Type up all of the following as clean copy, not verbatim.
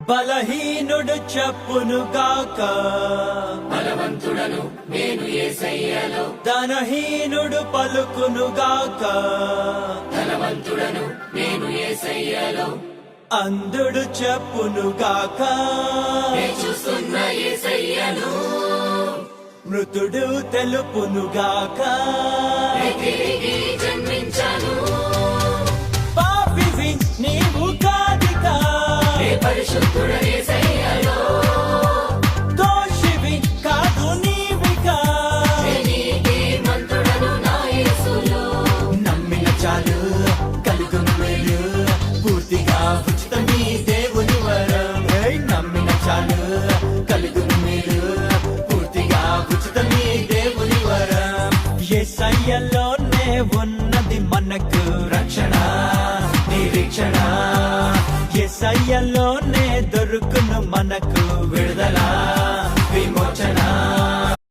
బలహీనుడు చెప్పునుగాక, బలవంతుడను నేను యేసయ్యలో. ధనహీనుడు పలుకునుగాక, ధనవంతుడను నేను యేసయ్యలో. అంధుడు చెప్పునుగాక, నేను చూస్తున్న యేసయ్యను. మృతుడు తెలుపునుగాక, నేను తిరిగి జన్మించాను. పాపివి నీవు కాదికా, నే పరిశుద్ధుడ యేసయ్యలో. దోషివి కాదు నీవికా, నే నీతిమంతుడను నా యేసులో. నమ్మిన చాలు కలుగును మేలు, పూర్తిగా ఉచితం ఈ దేవుని వరం. ఏయ్, నమ్మిన చాలు కలుగును మేలు, పూర్తిగా ఉచితం ఈ దేవుని వరం. యేసయ్యలోనే ఉన్నది మనకు రక్షణ, నిరీక్షణ. యేసయ్యలోనే దొరుకును మనకు విడుదల, విమోచన.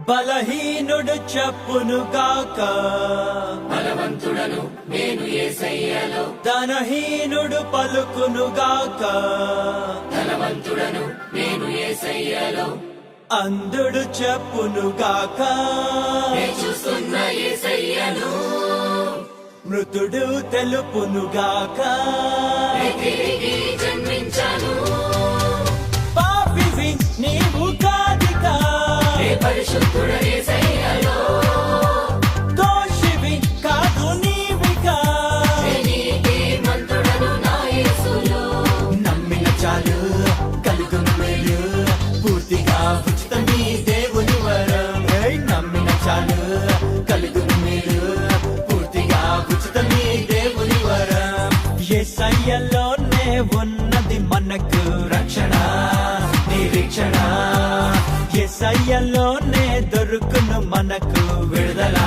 బలహీనుడు చెప్పునుగాక, బలవంతుడను నేను యేసయ్యలో. ధనహీనుడు పలుకునుగాక, ధనవంతుడను నేను యేసయ్యలో. అంధుడు చెప్పునుగాక, నేను చూస్తున్న యేసయ్యను. మృతుడు తెలుపునుగాక, నేను తిరిగి జన్మించాను. పాపివి నీవు కాదికా, నే పరిశుద్ధుడ యేసయ్యలో. దోషివి కాదు నీవికా, నే నీతిమంతుడను నా యేసులో. నమ్మిన చాలు కలుగును మేలు, పూర్తిగా ఉచితం ఈ దేవుని వరం. ఏయ్, నమ్మిన చాలు కలుగును మేలు, పూర్తిగా ఉచితం ఈ దేవుని వరం. యేసయ్యలోనే ఉన్నది మనకు రక్షణ, నిరీక్షణ. యేసయ్యలోనే దొరుకును మనకు విడుదల,